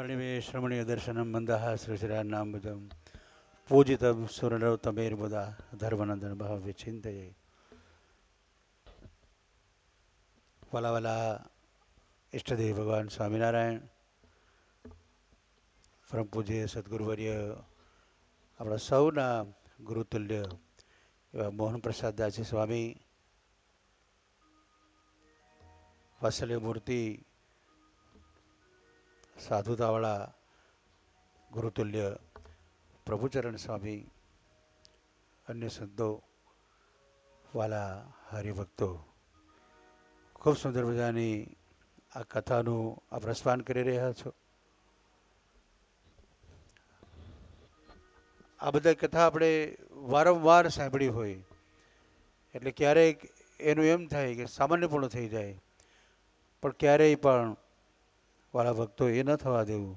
परिवेश रमणीय दर्शनम मंदाह सृजरा नामबुदम पूजितम सुरनरोत्तमेर्मुदा धर्मनंदन भाव विचिंतये। वाला वाला इष्टदेव भगवान स्वामीनारायण परम पूज्य सद्गुरुवर्य अपना सौना गुरुतुल्य एवं मोहन प्रसाद दासी स्वामी वात्सल्य मूर्ति साधुतावाला गुरुतुल्य प्रभुचरण स्वामी अन्य संतो वाला हरिभक्तो खूब सुंदर मजानी आ कथानु आप रसपान કરી રહ્યા છો। આ બધા કથા આપણે વારંવાર સાંભળી હોય એટલે ક્યારેક એનું એમ થાય કે સામાન્યપણું થઈ જાય, પણ ક્યારેય પણ વાલા ભક્તો એ ન થવા દેવું।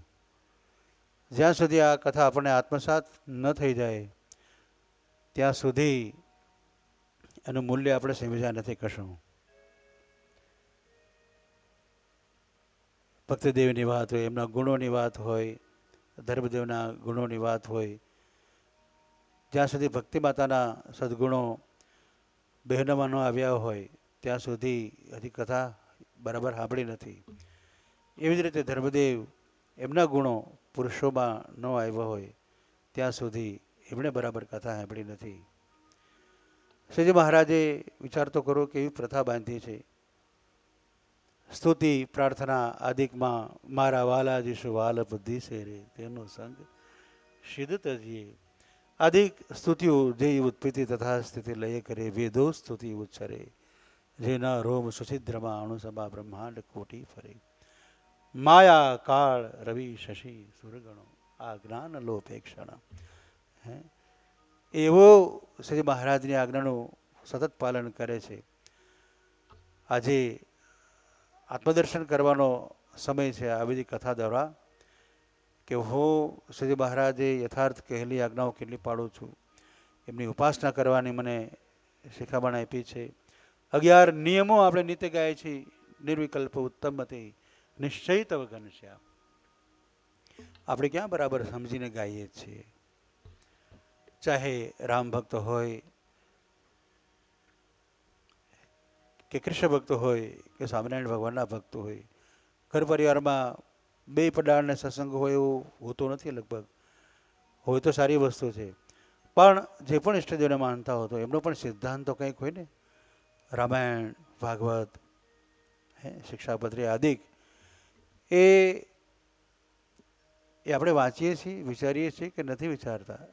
જ્યાં સુધી આ કથા આપણને આત્મસાત ન થઈ જાય ત્યાં સુધી એનું મૂલ્ય આપણે સમજ્યા નથી કશું। ભક્તિદેવની વાત હોય, એમના ગુણોની વાત હોય, ધર્મદેવના ગુણોની વાત હોય, જ્યાં સુધી ભક્તિ માતાના સદગુણો બહેનોમાં ન આવ્યા હોય ત્યાં સુધી હજી કથા બરાબર સાંભળી નથી। એવી જ રીતે ધર્મદેવ એમના ગુણો પુરુષોમાં ન આવ્યા હોય ત્યાં સુધી એમણે બરાબર કથા સાંભળી નથી। શ્રીજી મહારાજે વિચાર તો કરો કે એવી પ્રથા બાંધી છે, સ્તુતિ પ્રાર્થના આદિકમાં મારા વાલાજીશુ વાલ બુદ્ધિ છે રે તેનો સંગ સિદ્ધ તજીએ। આદિક સ્તુતિઓ જે ઉત્પત્તિ તથા સ્થિતિ લય કરે વેદો સ્તુતિ ઉચ્ચરે જેના રોમ સુછિદ્રમાં અણુસભા બ્રહ્માંડ કોટી ફરે। માયા કાળ રવિ શશી સુરગણો આ જ્ઞાન લોપેક્ષણ। હે એવો શ્રી મહારાજની આજ્ઞાનું સતત પાલન કરે છે। આજે આત્મદર્શન કરવાનો સમય છે આ બધી કથા દ્વારા કે હું શ્રી મહારાજે યથાર્થ કહેલી આજ્ઞાઓ કેટલી પાડું છું, એમની ઉપાસના કરવાની મને શિખામણ આપી છે। 11 નિયમો આપણે નિત્ય ગાય છે, નિર્વિકલ્પ ઉત્તમતે નિશ્ચય તવ ઘનશ્યામ। આપણે ક્યાં બરાબર સમજીને ગાઈએ છીએ? ચાહે રામ ભક્ત હોય કે કૃષ્ણ ભક્ત હોય કે સ્વામિનારાયણ ભગવાનના ભક્ત હોય, ઘર પરિવારમાં બે પડાળને સત્સંગ હોય એવું હોતું નથી, લગભગ હોય તો સારી વસ્તુ છે, પણ જે પણ ઇષ્ટદેવને માનતા હોય તો એમનો પણ સિદ્ધાંત તો કંઈક હોય ને। રામાયણ ભાગવત શિક્ષાપત્રી આદિક એ આપણે વાંચીએ છીએ, વિચારીએ છીએ કે નથી વિચારતા?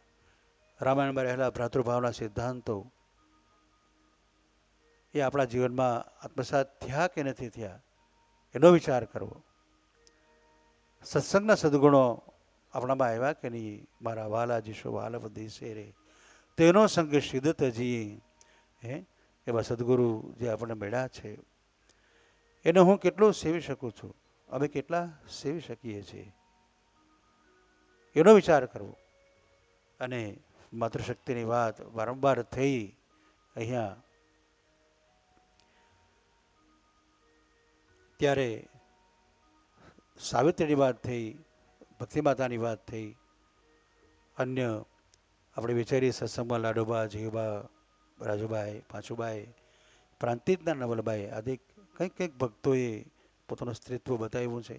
રામાયણમાં રહેલા ભ્રાતૃભાવના સિદ્ધાંતો એ આપણા જીવનમાં આત્મસાત થયા કે નથી થયા એનો વિચાર કરવો। સત્સંગના સદગુણો આપણામાં આવ્યા કે નહીં? મારા વાલાજીશો વાલવ દિશે રે તેનો સંગ સિદ્ધ તજીએ। હે એવા સદગુરુ જે આપણને મળ્યા છે એને હું કેટલું સેવી શકું છું, અમે કેટલા સેવી શકીએ છીએ એનો વિચાર કરવો। અને માતૃશક્તિની વાત વારંવાર થઈ, અહીંયા ત્યારે સાવિત્રીની વાત થઈ, ભક્તિ માતાની વાત થઈ, અન્ય આપણે વિચારીએ સત્સંગમાં લાડુબા, જીવબા, રાજુબાઈ, પાંચુબાઈ, પ્રાંતિજના નવલબાઈ આદિ કંઈક કંઈક ભક્તોએ પોતાનું સ્ત્રીત્વ બતાવ્યું છે।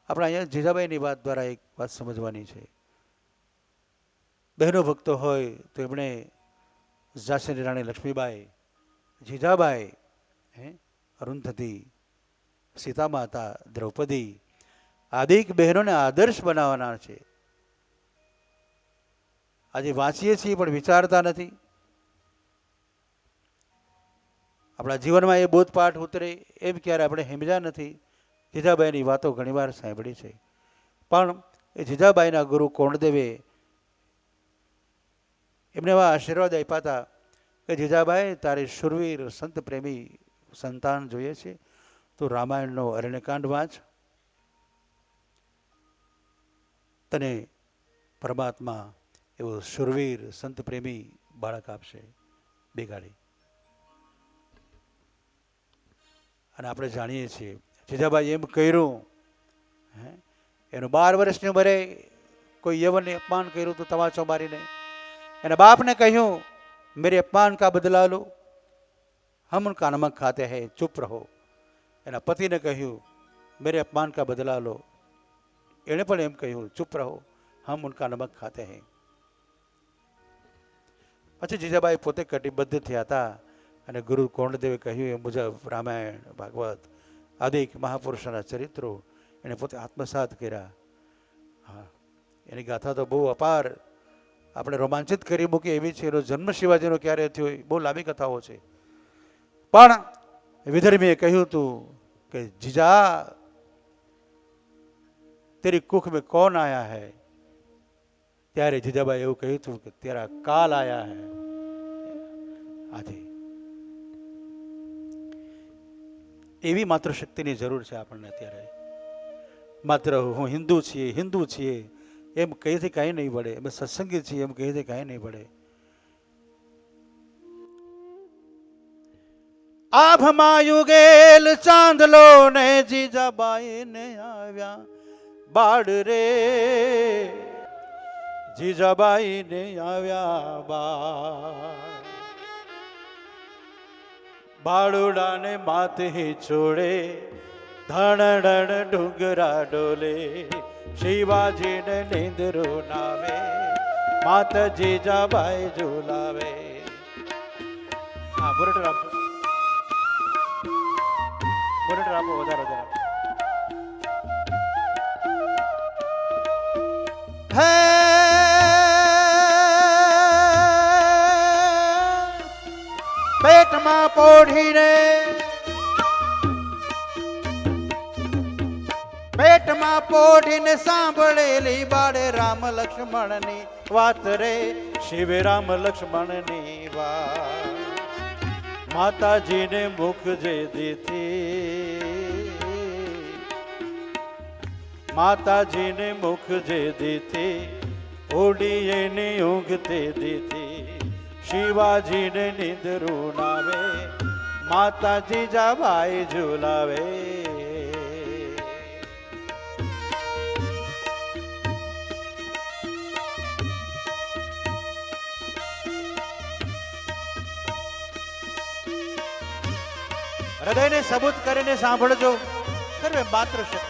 આપણે અહીંયા જીજાબાઈની વાત દ્વારા એક વાત સમજવાની છે। બહેનો ભક્તો હોય તો એમણે ઝાંસીની રાણી લક્ષ્મીબાઈ, જીજાબાઈ, અરુંધતી, સીતા માતા, દ્રૌપદી આદિક બહેનોને આદર્શ બનાવવાના છે। આજે વાંચીએ છીએ પણ વિચારતા નથી। આપણા જીવનમાં એ બોધપાઠ ઉતરે એમ ક્યારે આપણે સમજ્યા નથી। જીજાબાઈની વાતો ઘણીવાર સાંભળી છે, પણ એ જીજાબાઈના ગુરુ કોણદેવે એમને એવા આશીર્વાદ આપ્યા હતા કે જીજાબાઈ તારે શુરવીર સંત પ્રેમી સંતાન જોઈએ છે તો રામાયણનો અરણ્યકાંડ વાંચ, તને પરમાત્મા એવો શુરવીર સંત પ્રેમી બાળક આપશે બેગાડી। અને આપણે જાણીએ છીએ જીજાબાઈ એમ કર્યું એનું 12 વર્ષની ઉંમરે કોઈ યવનને અપમાન કર્યું તો તમાચો મારીને એના બાપને કહ્યું મેરે અપમાન કા બદલા લો, હમ ઉનકા નમક ખાતે હૈ, ચૂપ રહો. એના પતિને કહ્યું મેરે અપમાન કા બદલા લો, એણે પણ એમ કહ્યું ચૂપ રહો, હમ ઉનકા નમક ખાતે હૈ. પછી જીજાબાઈ પોતે કટિબદ્ધ થયા હતા અને ગુરુ કોંડદેવે કહ્યું એ મુજબ રામાયણ ભાગવત આદિક મહાપુરુષોના ચરિત્રો એને પોતે આત્મસાત કર્યા. હા, એની ગાથા તો બહુ અપાર, આપણે રોમાંચિત કરી મૂકી એવી છે. એનો જન્મ શિવાજીનો ક્યારે થયો બહુ લાંબી કથાઓ છે. પણ વિધર્મીએ કહ્યું હતું કે જીજા તેરી કુખ में कौन आया है, ત્યારે જીજાબાઈ એવું કહ્યું હતું કે તેરા કાલ આયા હૈ. આજે એવી માત્ર શક્તિની જરૂર છે આપણને અત્યારે. માત્ર હું હિન્દુ છીએ એમ કહીથી કાંઈ નહીં પડે, અમે સત્સંગી છીએ એમ કહીથી કાંઈ નહીં પડે. આભમાં યુગેલ ચાંદલો ને જીજાબાઈ ને આવ્યા બાળ રે, જીજાબાઈ ને આવ્યા બાળ. બાળુડાને માથે છોડે ધણડણ ડુંગરા ડોલે, શિવાજીને નીંદરો નાવે માતા જીજાબાઈ ઝુલાવે. હા, મોરેટર આપો, મોરેટર આપો, વધારે વધારે. હે પેટમાં પોઢીને, પેટમાં પોઢીને સાંભળેલી બાળે રામ લક્ષ્મણની વાત રે, શિવે રામ લક્ષ્મણની વાત. માતાજીને મુખ જે દીધી, માતાજીને મુખ જે દીધી, ઓડી એની ઊંઘ તે દીધી, શિવાજીને નિંદરું નાવે માતા જીજાબાઈ ઝુલાવે. હૃદયને સબૂત કરીને સાંભળજો, સર્વે માત્ર શક્તિ.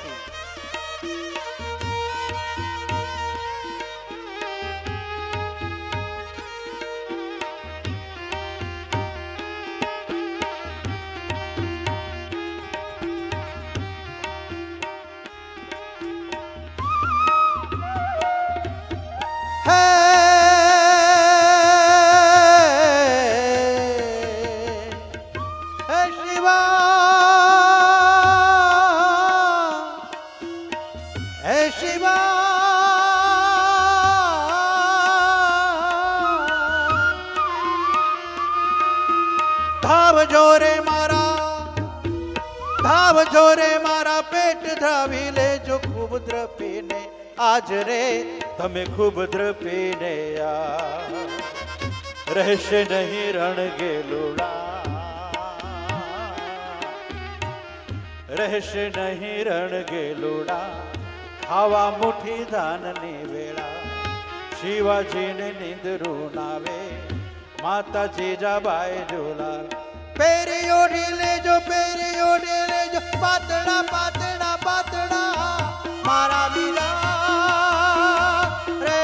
ધાવજો રે મારા પેટ ધાવી લેજો ખૂબ દ્રપીને આજ રે, તમે ખૂબ દ્રપીને આ રહેશે નહીં રણ ગેલુડા, રહેશે નહીં રણ ગેલુડા, ખાવા મુઠ્ઠી ધાનની વેળા, શિવાજીને નિંદરું નાવે માતા જીજાબાઈ ઝુલાવે. પેરી ઓઢી લેજો, પેરી ઓઢી લેજો, પાતળા પાતળા પાતળા મારા બીરા રે.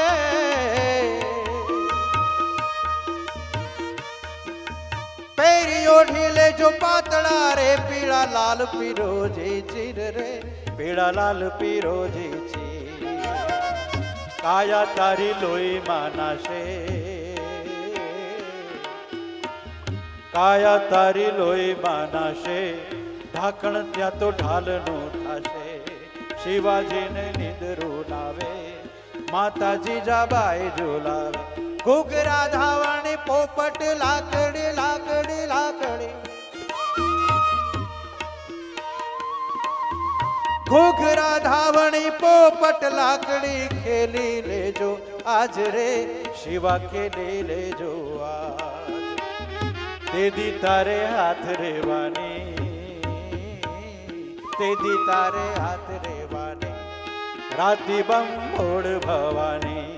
પેરી ઓઢી લેજો પાતળા રે, પીળા લાલ પીરોજી ચીર રે, પીળા લાલ પીરોજી ચીર. કાયા તારી લોહી માનાશે, કાયા તારી લોહી માનાશે, ઢાંકણ ત્યાં તો ઢાલનું થશે, શિવાજીને નિંદરું નાવે માતા જીજાબાઈ ઝુલાવે. ઘૂઘરા ધાવણી પોપટ લાકડી લાકડી લાકડી, ઘૂઘરા ધાવણી પોપટ લાકડી, ખેલી લેજો આજ રે શિવા, ખેલી લેજો આજ. તેદી તારે હાથ રેવાની, તેદી તારે હાથ રેવાની, રાતી બંભોળ ભવાની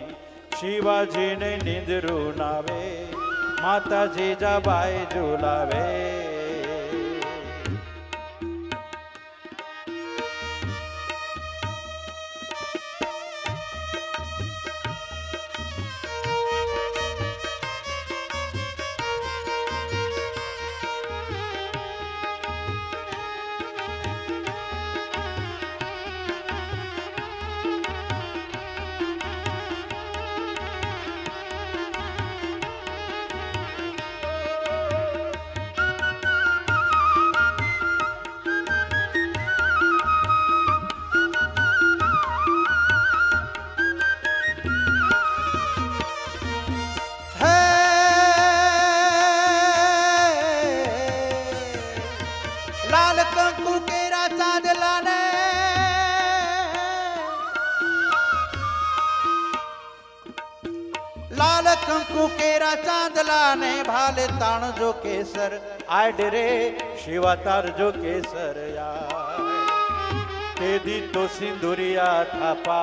શિવાજીને નિંદરું નાવે માતા જીજાબાઈ ઝુલાવે. લાલ કંકુ કેરા ચાંદલા ને લાલ કંકુ કેરા ચાંદલા ને ભાલે તાણ જો કેસર આડ રે શિવા તાર જો કેસર યાર તે દી તો સિંદુરિયા થાપા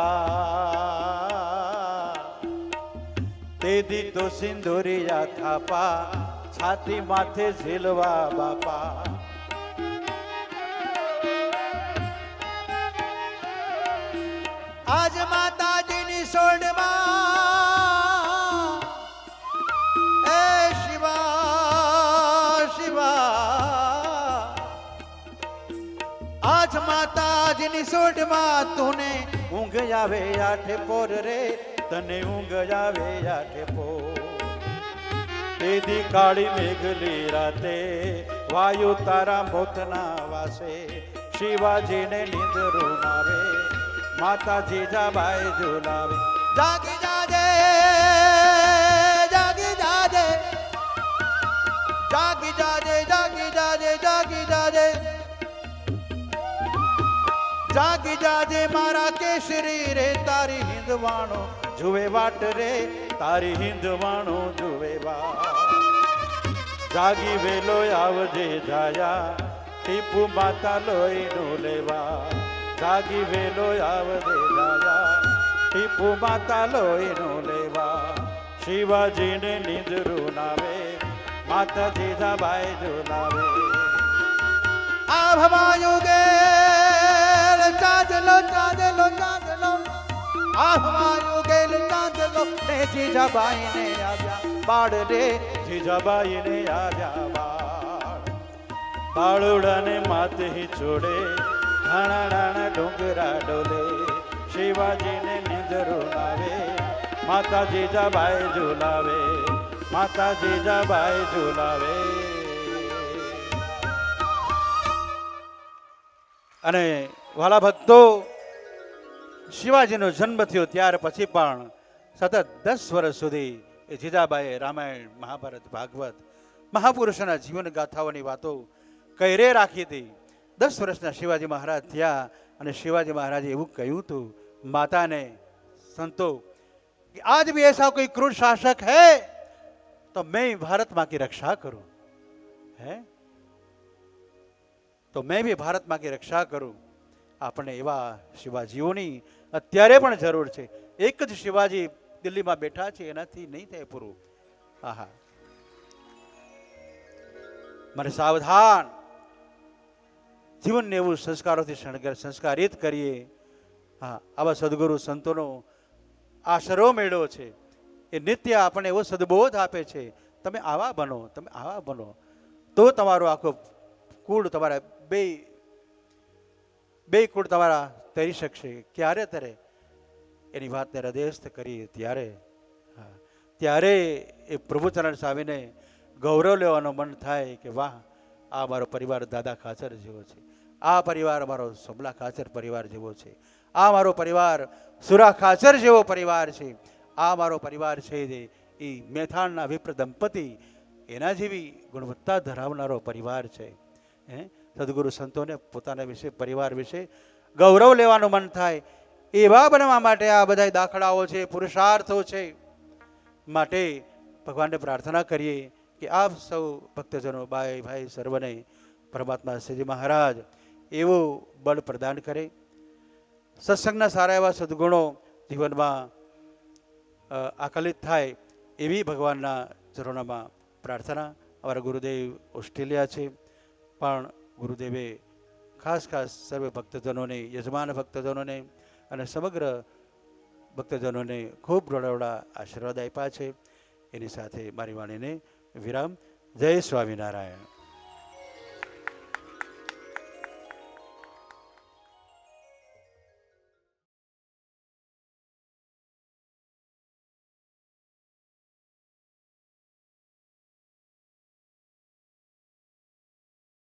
તે દી તો સિંદુરિયા થાપા છાતી માથે ઝીલવા બાપા. આજ માતાજીની સોડમાં એ શિવા શિવા આજ માતાજીની સોડમાં તુને ઊંઘ આવે આઠે પોર રે તને ઊંઘ આવે આઠે પોર. તેદી કાળી મેઘલી રાતે વાયુ તારા મોતના વાસે શિવાજીને નિંદરું નાવે માતા જીજાબાઈ ઝુલાવે. જાગી જાજે જાગી જાજે જાગી જાજે જાગી જાજે જાગી જાજે જાગી જાજે મારા કેસરી રે તારી હિંદવાણો જુએ વાટ રે તારી હિંદવાણો જુએ વાટ. જાગી વેલો આવજે જાયા ટીપુ માતા લોહીનું લેવા. જાગી વેલો આવજે જાયા ટીપુ માતા લોહીનું લેવા. શિવાજીને નિંદરું નાવે માતા જીજાબાઈ ઝુલાવે. આભવાયું ગેલ ચાંદલો ચાંદલો ચાંદલો આભવાયું ગેલ ચાંદલો ને જીજાબાઈને આવ્યા બાળ રે જીજાબાઈને આવ્યા બાળ. બાળુડાને માથે છોડે ઢાણા ઢાણા ડુંગરા ડોલે શિવાજીને નિંદરું નાવે માતા જીજાબાઈ ઝુલાવે માતા જીજાબાઈ ઝુલાવે. અને વાલા ભક્તો, શિવાજીનો જન્મ થયો ત્યાર પછી પણ સતત 10 વર્ષ સુધી એ જીજાબાઈએ રામાયણ મહાભારત ભાગવત મહાપુરુષોના જીવન ગાથાઓની વાતો કહીરે રાખી હતી. 10 વર્ષના શિવાજી મહારાજ થયા અને શિવાજી મહારાજે એવું કહ્યું હતું માતાને સંતો कि आज भी ऐसा कोई क्रूर शासक है तो मैं भारत माँ की रक्षा करूं, है तो मैं भी भारत माँ की रक्षा करूं. આપણે એવા શિવાજીઓની અત્યારે પણ જરૂર છે. એક જ શિવાજી દિલ્હીમાં બેઠા છે એનાથી નહીં થાય પૂરું. આહા, મારે સાવધાન જીવનને એવું સંસ્કારોથી સંસ્કારિત કરીએ. હા, આવા સદગુરુ સંતોનો આશરો મેળ્યો છે. એ નિત્ય આપણને એવો સદબોધ આપે છે, તમે આવા બનો, તમે આવા બનો, તો તમારો આખો કુળ, તમારા બે કુળ તમારા તરી શકશે. ક્યારે તરે એની વાતને હૃદયસ્થ કરીએ ત્યારે એ પ્રભુચરણ સ્વામીને ગૌરવ લેવાનો મન થાય કે વાહ, આ મારો પરિવાર દાદા ખાચર જેવો છે, આ પરિવાર મારો સોમલા ખાચર પરિવાર જેવો છે, આ મારો પરિવાર સુરા ખાચર જેવો પરિવાર છે, આ મારો પરિવાર છે એ મેથાણના વિપ્ર દંપતી એના જેવી ગુણવત્તા ધરાવનારો પરિવાર છે. સદગુરુ સંતોને પોતાના વિશે, પરિવાર વિશે ગૌરવ લેવાનું મન થાય. એવા બનવા માટે આ બધા દાખલાઓ છે, પુરુષાર્થો છે. માટે ભગવાનને પ્રાર્થના કરીએ કે આપ સૌ ભક્તજનો, બાઈ ભાઈ સર્વને પરમાત્મા શ્રીજી મહારાજ એવું બળ પ્રદાન કરે. સત્સંગના સારા એવા સદગુણો જીવનમાં આકલિત થાય એવી ભગવાનના ચરણોમાં પ્રાર્થના. અમારા ગુરુદેવ ઓસ્ટ્રેલિયા છે, પણ ગુરુદેવે ખાસ સર્વ ભક્તજનોને, યજમાન ભક્તજનોને અને સમગ્ર ભક્તજનોને ખૂબ ઘણા આશીર્વાદ આપ્યા છે. એની સાથે મારી વાણીને વિરામ. જય સ્વામિનારાયણ.